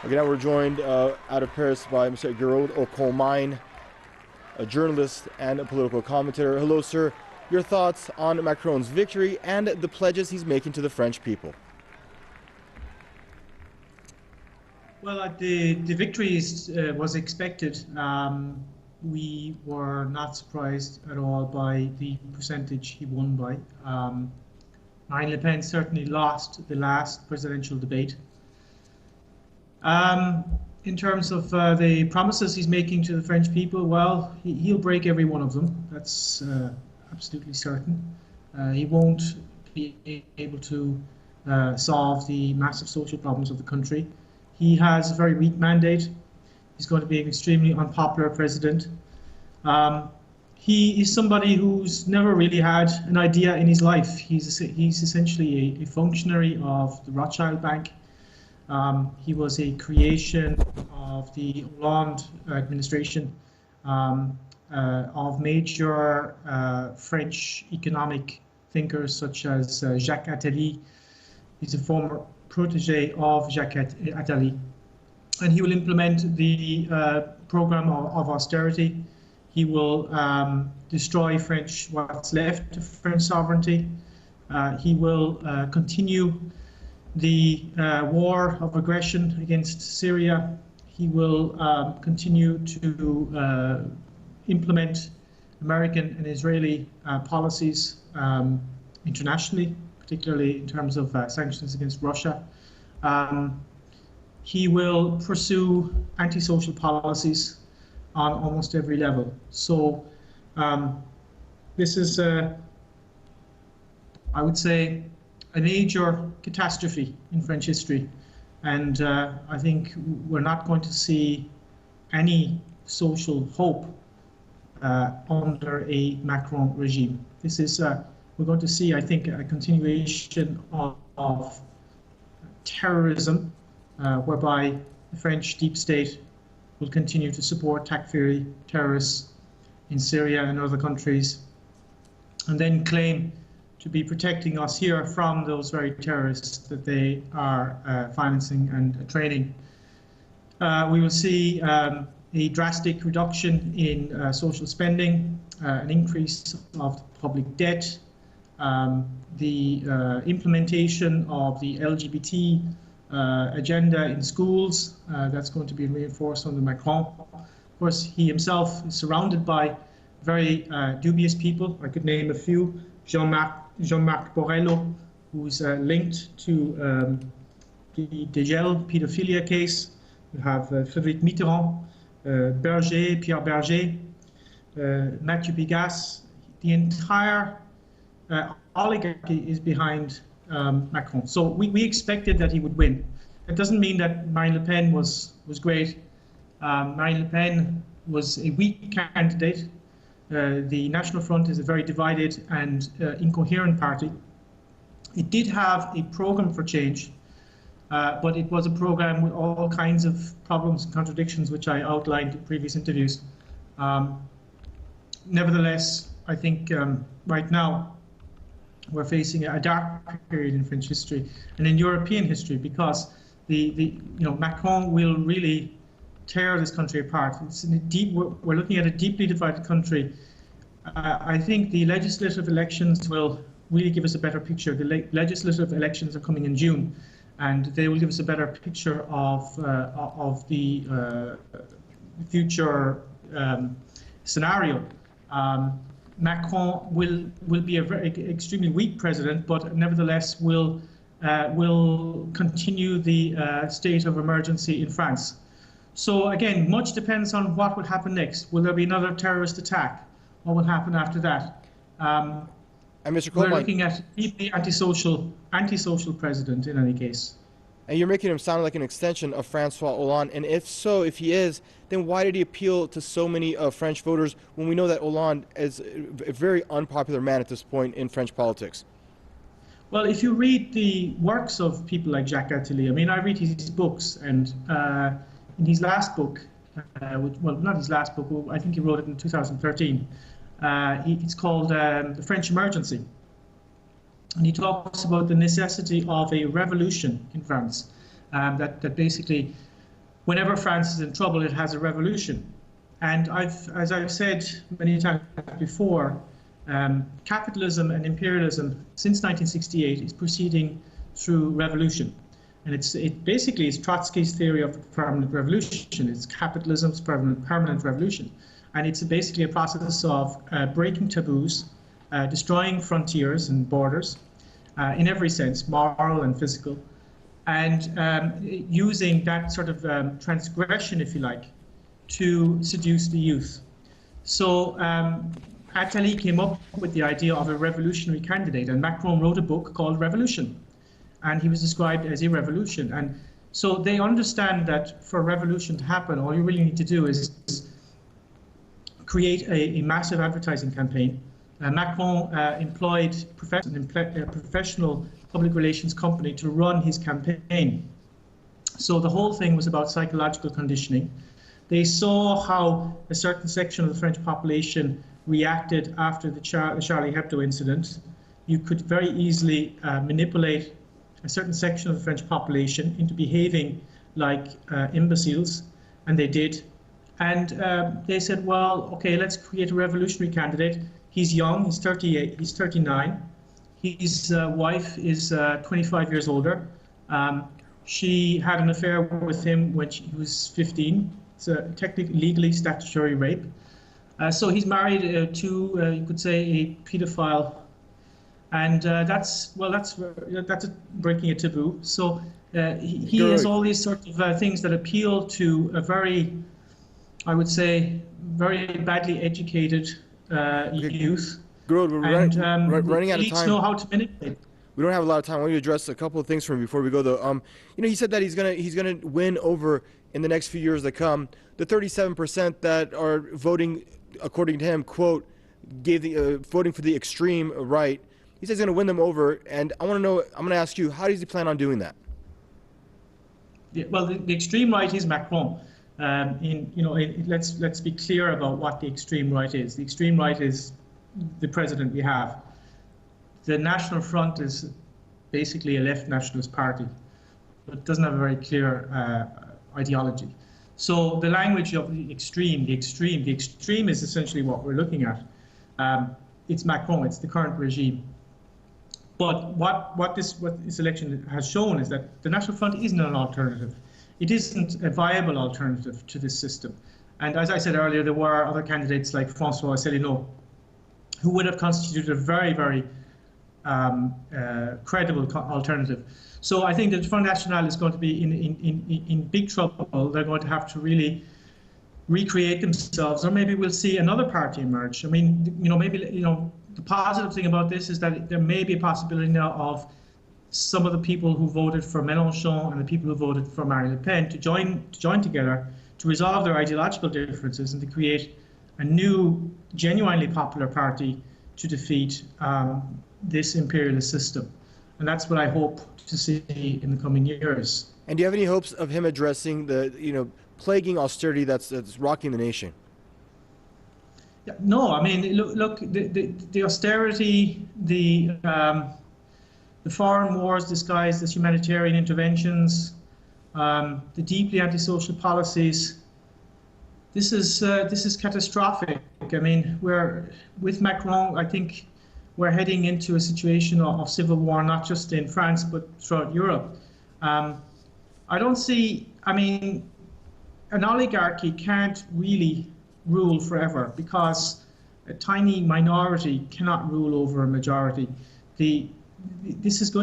Okay, now we're joined out of Paris by Mr. Gearóid Ó Colmáin, a journalist and a political commentator. Hello, sir. Your thoughts on Macron's victory and the pledges he's making to the French people? Well, the victory was expected. We were not surprised at all by the percentage he won by. Marine Le Pen certainly lost the last presidential debate. In terms of the promises he's making to the French people, well, he'll break every one of them. That's absolutely certain. He won't be able to solve the massive social problems of the country. He has a very weak mandate. He's going to be an extremely unpopular president. He is somebody who's never really had an idea in his life. He's essentially a functionary of the Rothschild Bank. He was a creation of the Hollande administration, of major French economic thinkers such as Jacques Attali. He's a former protege of Jacques Attali. And he will implement the program of austerity. He will destroy what's left of French sovereignty. He will continue the war of aggression against Syria. He will continue to implement American and Israeli policies internationally, particularly in terms of sanctions against Russia. He will pursue antisocial policies on almost every level. So this is, I would say, a major catastrophe in French history. And I think we're not going to see any social hope under a Macron regime. This is, we're going to see, I think, a continuation of terrorism, whereby the French deep state will continue to support Takfiri terrorists in Syria and other countries, and then claim to be protecting us here from those very terrorists that they are financing and training. We will see a drastic reduction in social spending, an increase of public debt, the implementation of the LGBT agenda in schools. That's going to be reinforced under Macron. Of course, he himself is surrounded by very dubious people. I could name a few. Jean-Marc Borrello, who's linked to the Degel pedophilia case. You have Frédéric Mitterrand, Pierre Berger, Mathieu Bigas. The entire oligarchy is behind Macron. So we expected that he would win. It doesn't mean that Marine Le Pen was great. Marine Le Pen was a weak candidate. The National Front is a very divided and incoherent party. It did have a program for change, but it was a program with all kinds of problems and contradictions, which I outlined in previous interviews. Nevertheless, I think right now we're facing a dark period in French history and in European history, because Macron will really tear this country apart. We're looking at a deeply divided country. I think the legislative elections will really give us a better picture. The legislative elections are coming in June, and they will give us a better picture of the future scenario. Macron will be a very extremely weak president, but nevertheless will continue the state of emergency in France. So again, much depends on what will happen next. Will there be another terrorist attack? What will happen after that? And Mr. Colmáin, we're looking at a deeply antisocial president in any case. And you're making him sound like an extension of François Hollande. And if so, if he is, then why did he appeal to so many French voters when we know that Hollande is a very unpopular man at this point in French politics? Well, if you read the works of people like Jacques Attali, I mean, I read his books, and in his last book, well, not his last book, I think he wrote it in 2013, it's called The French Emergency. And he talks about the necessity of a revolution in France, that basically whenever France is in trouble, it has a revolution. And as I've said many times before, capitalism and imperialism since 1968 is proceeding through revolution. And it basically is Trotsky's theory of the permanent revolution. It's capitalism's permanent revolution. And it's basically a process of breaking taboos, destroying frontiers and borders in every sense, moral and physical, and using that sort of transgression, if you like, to seduce the youth. So Attali came up with the idea of a revolutionary candidate, and Macron wrote a book called Revolution, and he was described as a revolution. And so they understand that for a revolution to happen, all you really need to do is create a massive advertising campaign. Macron employed a professional public relations company to run his campaign. So the whole thing was about psychological conditioning. They saw how a certain section of the French population reacted after the Charlie Hebdo incident. You could very easily manipulate a certain section of the French population into behaving like imbeciles, and they did. And they said, well, okay, let's create a revolutionary candidate. He's young, he's 38, he's 39. His wife is 25 years older. She had an affair with him when he was 15. It's a technically, legally, statutory rape. So he's married to, you could say, a pedophile. And that's breaking a taboo. So he has all these sort of things that appeal to a very, I would say, very badly educated youth. Gearóid, we're running out of time. Know how to manipulate. We don't have a lot of time. I want you to address a couple of things for me before we go, though. He said that he's gonna win over in the next few years that come. The 37% that are voting, according to him, quote, gave the voting for the extreme right. He says he's going to win them over, and I want to know. I'm going to ask you, how does he plan on doing that? Yeah, well, the extreme right is Macron. Let's be clear about what the extreme right is. The extreme right is the president we have. The National Front is basically a left nationalist party, but it doesn't have a very clear ideology. So the language of the extreme is essentially what we're looking at. It's Macron, it's the current regime. But what this election has shown is that the National Front isn't an alternative. It isn't a viable alternative to this system. And as I said earlier, there were other candidates like François Asselineau, who would have constituted a very, very credible alternative. So I think that the Front National is going to be in big trouble. They're going to have to really recreate themselves, or maybe we'll see another party emerge. I mean, the positive thing about this is that there may be a possibility now of some of the people who voted for Mélenchon and the people who voted for Marine Le Pen to join together to resolve their ideological differences and to create a new, genuinely popular party to defeat this imperialist system. And that's what I hope to see in the coming years. And do you have any hopes of him addressing the, plaguing austerity that's rocking the nation? Yeah, no, I mean, look, the austerity, the foreign wars disguised as humanitarian interventions, the deeply antisocial policies. This is catastrophic. I mean, with Macron, I think we're heading into a situation of civil war, not just in France, but throughout Europe. I don't see, an oligarchy can't really rule forever because a tiny minority cannot rule over a majority. This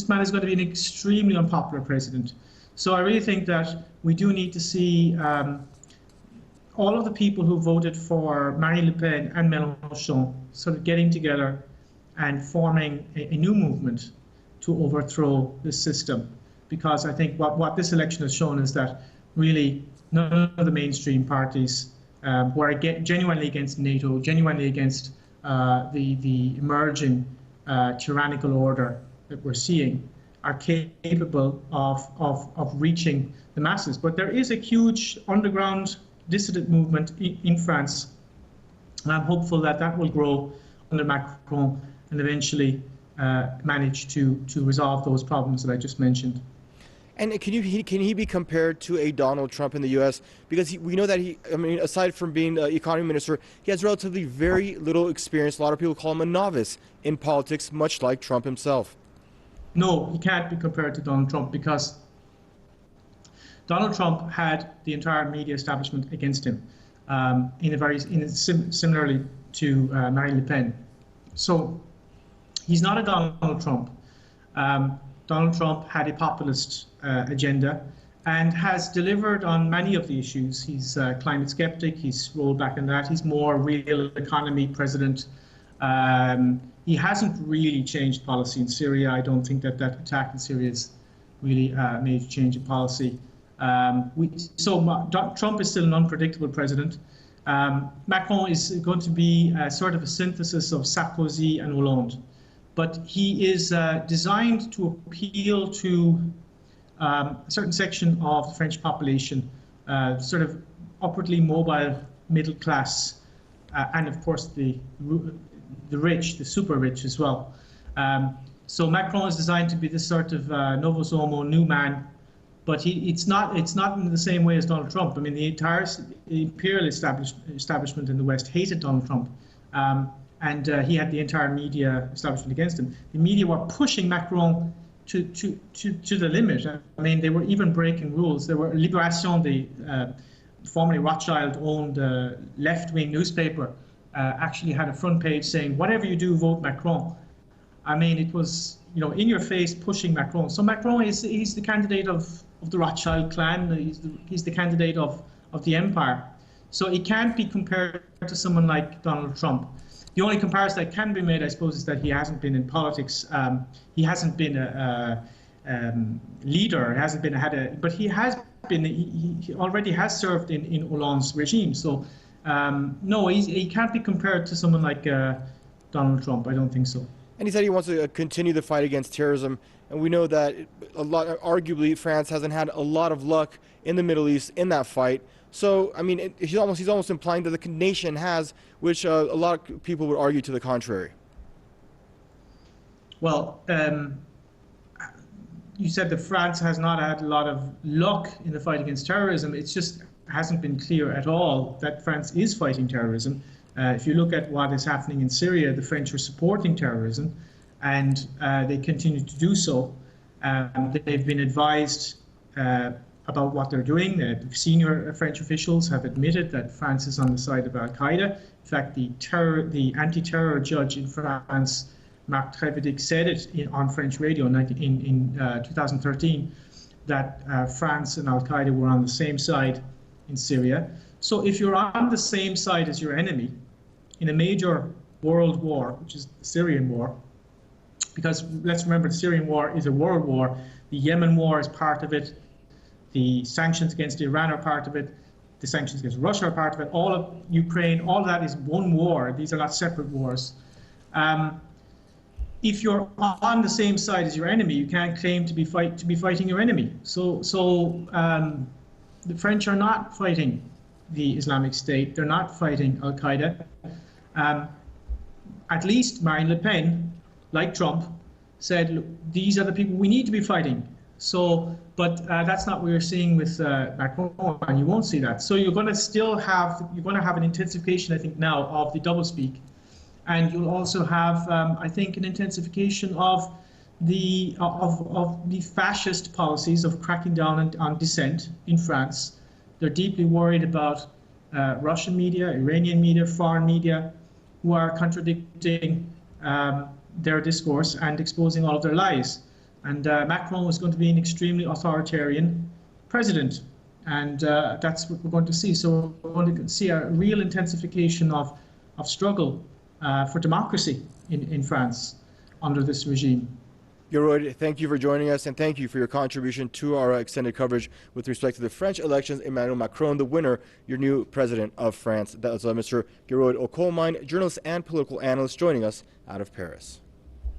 man is going to be an extremely unpopular president. So I really think that we do need to see all of the people who voted for Marine Le Pen and Mélenchon sort of getting together and forming a new movement to overthrow this system. Because I think what this election has shown is that really none of the mainstream parties who are genuinely against NATO, genuinely against the emerging tyrannical order that we're seeing, are capable of reaching the masses. But there is a huge underground dissident movement in France, and I'm hopeful that that will grow under Macron and eventually manage to resolve those problems that I just mentioned. And can he be compared to a Donald Trump in the U.S.? Because we know that aside from being economy minister, he has relatively very little experience. A lot of people call him a novice in politics, much like Trump himself. No, he can't be compared to Donald Trump because Donald Trump had the entire media establishment against him, similarly to Marine Le Pen. So he's not a Donald Trump. Donald Trump had a populist agenda and has delivered on many of the issues. He's climate skeptic, he's rolled back on that, he's more real economy president. He hasn't really changed policy in Syria. I don't think that attack in Syria has really made a change in policy. Trump is still an unpredictable president. Macron is going to be sort of a synthesis of Sarkozy and Hollande. But he is designed to appeal to a certain section of the French population, sort of upwardly mobile middle class, and of course the rich, the super rich as well. So Macron is designed to be this sort of novus homo, new man, but it's not in the same way as Donald Trump. I mean, the entire imperial establishment in the West hated Donald Trump. And he had the entire media establishment against him. The media were pushing Macron to the limit. I mean, they were even breaking rules. There were Libération, the formerly Rothschild-owned left-wing newspaper, actually had a front page saying, "Whatever you do, vote Macron." I mean, it was, in your face pushing Macron. So Macron he's the candidate of the Rothschild clan. He's the candidate of the empire. So he can't be compared to someone like Donald Trump. The only comparison that can be made, I suppose, is that he hasn't been in politics. He hasn't been a leader. But he has been. He already has served in Hollande's regime. So no, he can't be compared to someone like Donald Trump. I don't think so. And he said he wants to continue the fight against terrorism. And we know that arguably, France hasn't had a lot of luck in the Middle East in that fight. So, I mean, he's almost implying that the nation has, which a lot of people would argue to the contrary. Well, you said that France has not had a lot of luck in the fight against terrorism. It just hasn't been clear at all that France is fighting terrorism. If you look at what is happening in Syria, the French are supporting terrorism, and they continue to do so. They've been advised about what they're doing. The senior French officials have admitted that France is on the side of Al-Qaeda. In fact, the anti-terror judge in France, Marc Trévidic, said it on French radio in 2013 that France and Al-Qaeda were on the same side in Syria. So if you're on the same side as your enemy in a major world war, which is the Syrian war, because let's remember the Syrian war is a world war, the Yemen war is part of it, the sanctions against Iran are part of it, the sanctions against Russia are part of it, all of Ukraine, all of that is one war. These are not separate wars. If you're on the same side as your enemy, you can't claim to be fighting your enemy. So the French are not fighting the Islamic State. They're not fighting Al-Qaeda. At least Marine Le Pen, like Trump, said, look, these are the people we need to be fighting. So, but that's not what we're seeing with Macron, and you won't see that. So you're going to have an intensification, I think, now of the doublespeak, and you'll also have, I think, an intensification of the fascist policies of cracking down on dissent in France. They're deeply worried about Russian media, Iranian media, foreign media, who are contradicting their discourse and exposing all of their lies. And Macron was going to be an extremely authoritarian president. And that's what we're going to see. So we're going to see a real intensification of struggle for democracy in France under this regime. Gearóid, thank you for joining us, and thank you for your contribution to our extended coverage with respect to the French elections. Emmanuel Macron, the winner, your new president of France. That was Mr. Gearóid Ó Colmáin, journalist and political analyst, joining us out of Paris.